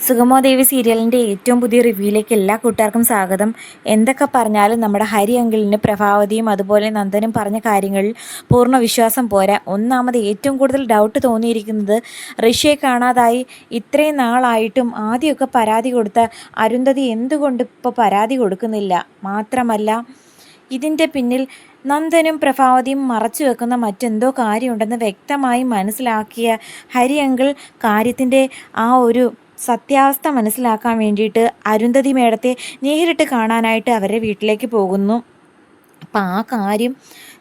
സുഗമോദേവി സീരിയലിൻ്റെ ഏറ്റവും പുതിയ റിവ്യൂയിലേക്ക് എല്ലാ കൂട്ടുകാർക്കും സ്വാഗതം. എന്തൊക്കെ പറഞ്ഞാലും നമ്മുടെ ഹരി അങ്കിളിന് പ്രഭാവതിയും അതുപോലെ നന്ദനും പറഞ്ഞ കാര്യങ്ങളിൽ പൂർണ്ണ വിശ്വാസം പോരാ. ഒന്നാമത് ഏറ്റവും കൂടുതൽ ഡൗട്ട് തോന്നിയിരിക്കുന്നത് ഋഷിയെ കാണാതായി ഇത്രയും നാളായിട്ടും ആദ്യമൊക്കെ പരാതി കൊടുത്ത അരുന്ധതി എന്തുകൊണ്ട് ഇപ്പോൾ പരാതി കൊടുക്കുന്നില്ല. മാത്രമല്ല ഇതിൻ്റെ പിന്നിൽ നന്ദനും പ്രഭാവതിയും മറച്ചു വെക്കുന്ന മറ്റെന്തോ കാര്യമുണ്ടെന്ന് വ്യക്തമായി മനസ്സിലാക്കിയ ഹരി അങ്കിൾ കാര്യത്തിൻ്റെ ആ ഒരു സത്യാവസ്ഥ മനസ്സിലാക്കാൻ വേണ്ടിയിട്ട് അരുന്ധതി മേഡത്തെ നേരിട്ട് കാണാനായിട്ട് അവരുടെ വീട്ടിലേക്ക് പോകുന്നു. അപ്പം ആ കാര്യം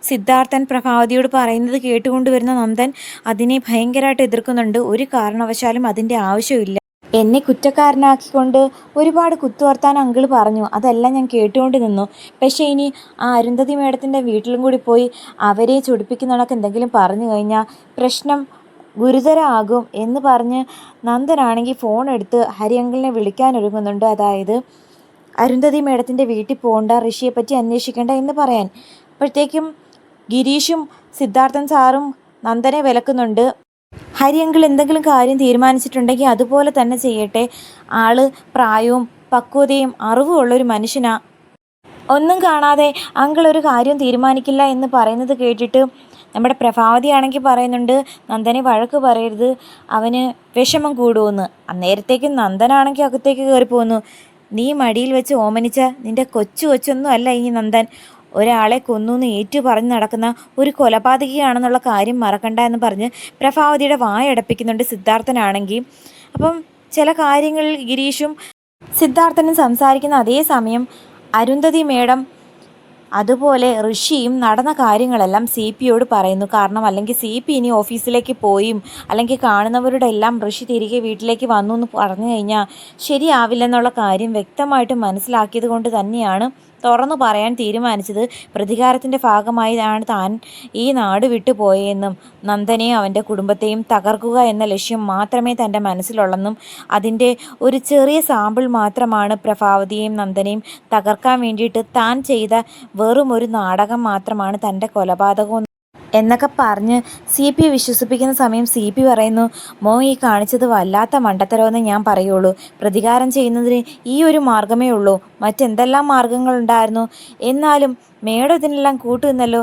സിദ്ധാർത്ഥൻ പ്രഭാവതിയോട് പറയുന്നത് കേട്ടുകൊണ്ടുവരുന്ന നന്ദൻ അതിനെ ഭയങ്കരമായിട്ട് എതിർക്കുന്നുണ്ട്. ഒരു കാരണവശാലും അതിൻ്റെ ആവശ്യമില്ല. എന്നെ കുറ്റക്കാരനാക്കിക്കൊണ്ട് ഒരുപാട് കുത്തുവർത്താൻ അങ്കിൾ പറഞ്ഞു, അതെല്ലാം ഞാൻ കേട്ടുകൊണ്ട് നിന്നു. പക്ഷേ ഇനി ആ അരുന്ധതി മേഡത്തിൻ്റെ വീട്ടിലും കൂടി പോയി അവരെ ചൊടിപ്പിക്കുന്നതൊക്കെ എന്തെങ്കിലും പറഞ്ഞു കഴിഞ്ഞാൽ പ്രശ്നം ഗുരുതരമാകും എന്ന് പറഞ്ഞ് നന്ദനാണെങ്കിൽ ഫോൺ എടുത്ത് ഹരി അങ്കിളിനെ വിളിക്കാനൊരുങ്ങുന്നുണ്ട്. അതായത് അരുന്ധതി മേഡത്തിൻ്റെ വീട്ടിൽ പോകണ്ട, ഋഷിയെ പറ്റി അന്വേഷിക്കേണ്ട എന്ന് പറയാൻ. അപ്പോഴത്തേക്കും ഗിരീഷും സിദ്ധാർത്ഥൻ സാറും നന്ദനെ വിലക്കുന്നുണ്ട്. ഹരി അങ്കിൾ എന്തെങ്കിലും കാര്യം തീരുമാനിച്ചിട്ടുണ്ടെങ്കിൽ അതുപോലെ തന്നെ ചെയ്യട്ടെ. ആള് പ്രായവും പക്വതയും അറിവും ഉള്ളൊരു മനുഷ്യനാ. ഒന്നും കാണാതെ അങ്കിൾ ഒരു കാര്യം തീരുമാനിക്കില്ല എന്ന് പറയുന്നത് കേട്ടിട്ട് നമ്മുടെ പ്രഭാവതിയാണെങ്കിൽ പറയുന്നുണ്ട്, നന്ദനെ വഴക്ക് പറയരുത്, അവന് വിഷമം കൂടുമെന്ന്. അന്നേരത്തേക്കും നന്ദനാണെങ്കിൽ അകത്തേക്ക് കയറിപ്പോന്നു. നീ മടിയിൽ വെച്ച് ഓമനിച്ച നിൻ്റെ കൊച്ചൊന്നും അല്ല ഈ നന്ദൻ. ഒരാളെ കൊന്നൂന്ന് ഏറ്റു പറഞ്ഞ് നടക്കുന്ന ഒരു കൊലപാതകിയാണെന്നുള്ള കാര്യം മറക്കണ്ട എന്ന് പറഞ്ഞ് പ്രഭാവതിയുടെ വായടപ്പിക്കുന്നുണ്ട് സിദ്ധാർത്ഥനാണെങ്കിൽ. അപ്പം ചില കാര്യങ്ങളിൽ ഗിരീഷും സിദ്ധാർത്ഥനും സംസാരിക്കുന്ന അതേ സമയം അരുന്ധതി മേഡം അതുപോലെ ഋഷിയും നടന്ന കാര്യങ്ങളെല്ലാം സി പിയോട് പറയുന്നു. കാരണം അല്ലെങ്കിൽ സി പി ഇനി ഓഫീസിലേക്ക് പോയും അല്ലെങ്കിൽ കാണുന്നവരുടെ എല്ലാം ഋഷി തിരികെ വീട്ടിലേക്ക് വന്നു എന്ന് പറഞ്ഞു കഴിഞ്ഞാൽ ശരിയാവില്ലെന്നുള്ള കാര്യം വ്യക്തമായിട്ട് മനസ്സിലാക്കിയത് കൊണ്ട് തന്നെയാണ് തുറന്നു പറയാൻ തീരുമാനിച്ചത്. പ്രതികാരത്തിൻ്റെ ഭാഗമായാണ് താൻ ഈ നാട് വിട്ടു പോയെന്നും നന്ദനെയും അവൻ്റെ കുടുംബത്തെയും തകർക്കുക എന്ന ലക്ഷ്യം മാത്രമേ തൻ്റെ മനസ്സിലുള്ളെന്നും അതിൻ്റെ ഒരു ചെറിയ സാമ്പിൾ മാത്രമാണ് പ്രഭാവതിയെയും നന്ദനെയും തകർക്കാൻ വേണ്ടിയിട്ട് താൻ ചെയ്ത വെറും ഒരു നാടകം മാത്രമാണ് തൻ്റെ കൊലപാതകം എന്നൊക്കെ പറഞ്ഞ് സി പി വിശ്വസിപ്പിക്കുന്ന സമയം സി പി പറയുന്നു, ഈ കാണിച്ചത് വല്ലാത്ത മണ്ടത്തരമെന്ന് ഞാൻ പറയുള്ളൂ. പ്രതികാരം ചെയ്യുന്നതിന് ഈ ഒരു മാർഗമേ ഉള്ളൂ, മറ്റെന്തെല്ലാം മാർഗങ്ങളുണ്ടായിരുന്നു. എന്നാലും മേഡം ഇതിനെല്ലാം കൂട്ടുനിന്നല്ലോ.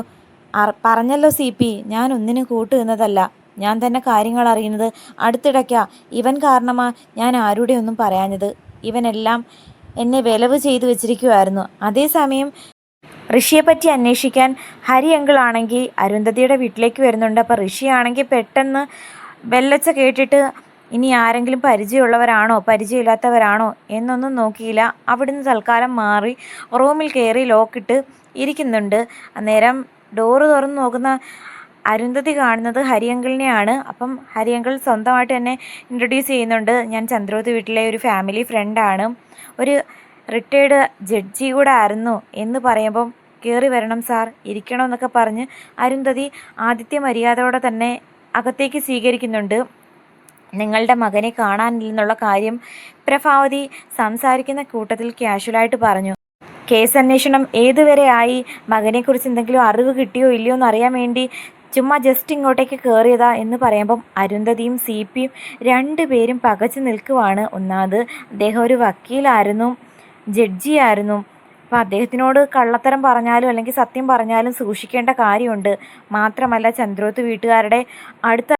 പറഞ്ഞല്ലോ സി പി, ഞാൻ ഒന്നിനും കൂട്ടുനിന്നതല്ല. ഞാൻ തന്നെ കാര്യങ്ങൾ അറിയുന്നത് അടുത്തിടയ്ക്കാ. ഇവൻ കാരണമാ ഞാൻ ആരുടെ ഒന്നും പറയാഞ്ഞത്. ഇവനെല്ലാം എന്നെ വിലവ് ചെയ്തു വെച്ചിരിക്കുമായിരുന്നു. അതേസമയം ഋഷിയെപ്പറ്റി അന്വേഷിക്കാൻ ഹരി അങ്കിളാണെങ്കിൽ അരുന്ധതിയുടെ വീട്ടിലേക്ക് വരുന്നുണ്ട്. അപ്പോൾ ഋഷിയാണെങ്കിൽ പെട്ടെന്ന് വെല്ലച്ച കേട്ടിട്ട് ഇനി ആരെങ്കിലും പരിചയമുള്ളവരാണോ പരിചയമില്ലാത്തവരാണോ എന്നൊന്നും നോക്കിയില്ല. അവിടുന്ന് തൽക്കാലം മാറി റൂമിൽ കയറി ലോക്കിട്ട് ഇരിക്കുന്നുണ്ട്. അന്നേരം ഡോറ് തുറന്ന് നോക്കുന്ന അരുന്ധതി കാണുന്നത് ഹരി അങ്കിളിനെയാണ്. അപ്പം ഹരി അങ്കിൾ സ്വന്തമായിട്ട് എന്നെ ഇൻട്രൊഡ്യൂസ് ചെയ്യുന്നുണ്ട്. ഞാൻ ചന്ദ്രോത്ത് വീട്ടിലെ ഒരു ഫാമിലി ഫ്രണ്ടാണ്, ഒരു റിട്ടയേർഡ് ജഡ്ജി കൂടെ ആയിരുന്നു എന്ന് പറയുമ്പം കയറി വരണം സാർ, ഇരിക്കണമെന്നൊക്കെ പറഞ്ഞ് അരുന്ധതി ആദിത്യ മര്യാദയോടെ തന്നെ അകത്തേക്ക് സ്വീകരിക്കുന്നുണ്ട്. നിങ്ങളുടെ മകനെ കാണാനില്ലെന്നുള്ള കാര്യം പ്രഭാവതി സംസാരിക്കുന്ന കൂട്ടത്തിൽ കാഷ്വലായിട്ട് പറഞ്ഞു. കേസ് അന്വേഷണം ഏതുവരെ ആയി, മകനെക്കുറിച്ച് എന്തെങ്കിലും അറിവ് കിട്ടിയോ ഇല്ലയോ എന്നറിയാൻ വേണ്ടി ചുമ്മാ ജസ്റ്റ് ഇങ്ങോട്ടേക്ക് കയറിയതാ എന്ന് പറയുമ്പം അരുന്ധതിയും സി പിയും രണ്ടുപേരും പകച്ചു നിൽക്കുവാണ്. ഒന്നാമത് അദ്ദേഹം ഒരു വക്കീലായിരുന്നു, ജഡ്ജിയായിരുന്നു. അപ്പോൾ അദ്ദേഹത്തിനോട് കള്ളത്തരം പറഞ്ഞാലും അല്ലെങ്കിൽ സത്യം പറഞ്ഞാലും സൂക്ഷിക്കേണ്ട കാര്യമുണ്ട്. മാത്രമല്ല ചന്ദ്രോത്ത് വീട്ടുകാരുടെ അടുത്ത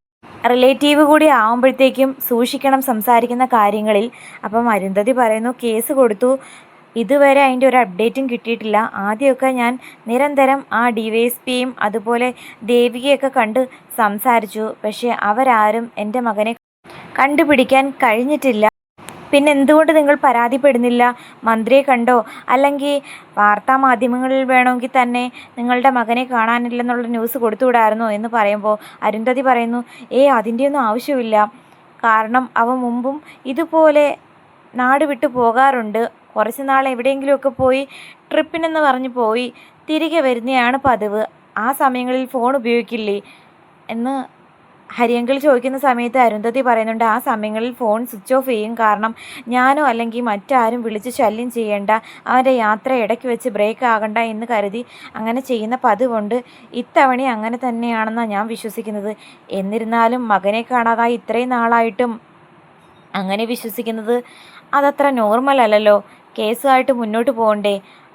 റിലേറ്റീവ് കൂടി ആവുമ്പോഴത്തേക്കും സൂക്ഷിക്കണം സംസാരിക്കുന്ന കാര്യങ്ങളിൽ. അപ്പം അരുന്ധതി പറയുന്നു, കേസ് കൊടുത്തു, ഇതുവരെ അതിൻ്റെ ഒരു അപ്ഡേറ്റും കിട്ടിയിട്ടില്ല. ആദ്യമൊക്കെ ഞാൻ നിരന്തരം ആ DYSPയും അതുപോലെ ദേവികയൊക്കെ കണ്ട് സംസാരിച്ചു. പക്ഷേ അവരാരും എൻ്റെ മകനെ കണ്ടുപിടിക്കാൻ കഴിഞ്ഞിട്ടില്ല. പിന്നെ എന്തുകൊണ്ട് നിങ്ങൾ പരാതിപ്പെടുന്നില്ല? മന്ത്രിയെ കണ്ടോ അല്ലെങ്കിൽ വാർത്താ മാധ്യമങ്ങളിൽ വേണമെങ്കിൽ തന്നെ നിങ്ങളുടെ മകനെ കാണാനില്ലെന്നുള്ള ന്യൂസ് കൊടുത്തുവിടായിരുന്നോ എന്ന് പറയുമ്പോൾ അരുന്ധതി പറയുന്നു, അതിൻ്റെയൊന്നും ആവശ്യമില്ല. കാരണം അവ മുമ്പും ഇതുപോലെ നാട് വിട്ടു പോകാറുണ്ട്. കുറച്ച് നാൾ എവിടെയെങ്കിലുമൊക്കെ പോയി ട്രിപ്പിനെന്ന് പറഞ്ഞ് പോയി തിരികെ വരുന്നതാണ് പതിവ്. ആ സമയങ്ങളിൽ ഫോൺ ഉപയോഗിക്കില്ലേ എന്ന് ഹരിയങ്കിൾ ചോദിക്കുന്ന സമയത്ത് അരുന്ധതി പറയുന്നുണ്ട്, ആ സമയങ്ങളിൽ ഫോൺ സ്വിച്ച് ഓഫ് ചെയ്യും. കാരണം ഞാനോ അല്ലെങ്കിൽ മറ്റാരും വിളിച്ച് ശല്യം ചെയ്യേണ്ട, അവൻ്റെ യാത്ര ഇടയ്ക്ക് വെച്ച് ബ്രേക്ക് ആകണ്ട എന്ന് കരുതി അങ്ങനെ ചെയ്യുന്ന പതിവുണ്ട്. ഇത്തവണ അങ്ങനെ തന്നെയാണെന്നാണ് ഞാൻ വിശ്വസിക്കുന്നത്. എന്നിരുന്നാലും മകനെ കാണാതായി ഇത്രയും നാളായിട്ടും അങ്ങനെ വിശ്വസിക്കുന്നത് അതത്ര നോർമൽ അല്ലല്ലോ. കേസുമായിട്ട് മുന്നോട്ട് പോകണ്ടേ?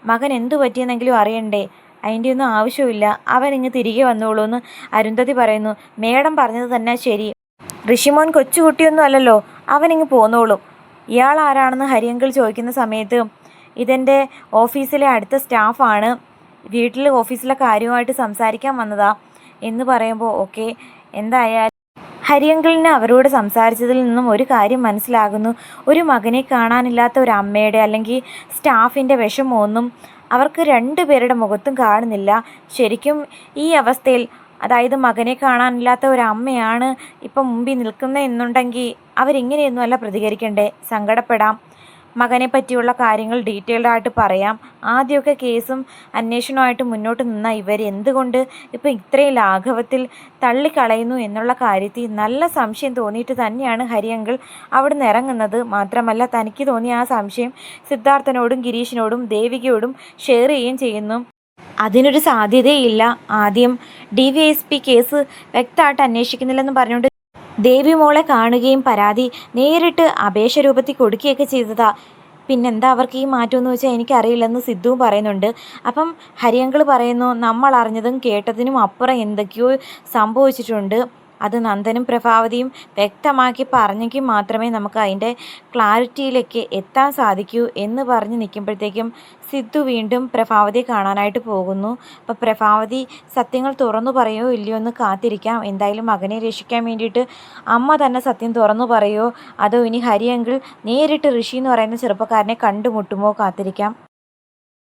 മകൻ എന്തു പറ്റിയെന്നെങ്കിലും അറിയണ്ടേ? അതിൻ്റെ ഒന്നും ആവശ്യമില്ല, അവൻ ഇങ്ങ് തിരികെ വന്നോളൂ എന്ന് അരുന്ധതി പറയുന്നു. മേഡം പറഞ്ഞത് തന്നെ ശരി, ഋഷിമോൻ കൊച്ചുകുട്ടിയൊന്നും അല്ലല്ലോ, അവനിങ്ങ് പോന്നോളും. ഇയാൾ ആരാണെന്ന് ഹരിയങ്കിൾ ചോദിക്കുന്ന സമയത്ത് ഇതെൻ്റെ ഓഫീസിലെ അടുത്ത സ്റ്റാഫാണ്, വീട്ടിൽ ഓഫീസിലെ കാര്യമായിട്ട് സംസാരിക്കാൻ വന്നതാ എന്ന് പറയുമ്പോൾ ഓക്കെ. എന്തായാലും ഹരിയങ്കിളിന് അവരോട് സംസാരിച്ചതിൽ നിന്നും ഒരു കാര്യം മനസ്സിലാകുന്നു. ഒരു മകനെ കാണാനില്ലാത്ത ഒരു അമ്മയുടെ അല്ലെങ്കിൽ സ്റ്റാഫിൻ്റെ വിഷമമൊന്നും അവർക്ക് രണ്ടുപേരുടെ മുഖത്തും കാണുന്നില്ല. ശരിക്കും ഈ അവസ്ഥയിൽ, അതായത് മകനെ കാണാനില്ലാത്ത ഒരു അമ്മയാണ് ഇപ്പം മുമ്പിൽ നിൽക്കുന്നതെന്നുണ്ടെങ്കിൽ അവരിങ്ങനെയൊന്നുമല്ല പ്രതികരിക്കണ്ടേ. സങ്കടപ്പെടാം, മകനെ പറ്റിയുള്ള കാര്യങ്ങൾ ഡീറ്റെയിൽഡായിട്ട് പറയാം. ആദ്യമൊക്കെ കേസും അന്വേഷണമായിട്ട് മുന്നോട്ട് നിന്ന ഇവർ എന്തുകൊണ്ട് ഇപ്പോൾ ഇത്രയും ലാഘവത്തിൽ തള്ളിക്കളയുന്നു എന്നുള്ള കാര്യത്തിൽ നല്ല സംശയം തോന്നിയിട്ട് തന്നെയാണ് ഹരിയങ്കിൾ അവിടെ നിന്ന് ഇറങ്ങുന്നത്. മാത്രമല്ല തനിക്ക് തോന്നിയ ആ സംശയം സിദ്ധാർത്ഥനോടും ഗിരീഷിനോടും ദേവികയോടും ഷെയർ ചെയ്യുകയും ചെയ്യുന്നു. അതിനൊരു സാധ്യതയില്ല. ആദ്യം DVSP കേസ് വ്യക്തമായിട്ട് അന്വേഷിക്കുന്നില്ലെന്ന് പറഞ്ഞുകൊണ്ട് ദേവി മോളെ കാണുകയും പരാതി നേരിട്ട് അപേക്ഷ രൂപത്തിൽ കൊടുക്കുകയൊക്കെ ചെയ്തതാ. പിന്നെന്താ അവർക്ക് ഈ മാറ്റമെന്ന് വെച്ചാൽ എനിക്കറിയില്ലെന്ന് സിദ്ധുവും പറയുന്നുണ്ട്. അപ്പം ഹരിയങ്കിൾ പറയുന്നു, നമ്മൾ അറിഞ്ഞതും കേട്ടതിനും അപ്പുറം എന്തൊക്കെയോ സംഭവിച്ചിട്ടുണ്ട്, അത് നന്ദനും പ്രഭാവതിയും വ്യക്തമാക്കി പറഞ്ഞെങ്കിൽ മാത്രമേ നമുക്ക് അതിൻ്റെ ക്ലാരിറ്റിയിലേക്ക് എത്താൻ സാധിക്കൂ എന്ന് പറഞ്ഞ് നിൽക്കുമ്പോഴത്തേക്കും സിദ്ധു വീണ്ടും പ്രഭാവതിയെ കാണാനായിട്ട് പോകുന്നു. അപ്പോൾ പ്രഭാവതി സത്യങ്ങൾ തുറന്നു പറയുമോ ഇല്ലയോ എന്ന് കാത്തിരിക്കാം. എന്തായാലും മകനെ രക്ഷിക്കാൻ വേണ്ടിയിട്ട് അമ്മ തന്നെ സത്യം തുറന്നു പറയുമോ അതോ ഇനി ഹരിയങ്കിൾ നേരിട്ട് ഋഷി എന്ന് പറയുന്ന ചെറുപ്പക്കാരനെ കണ്ടുമുട്ടുമോ, കാത്തിരിക്കാം.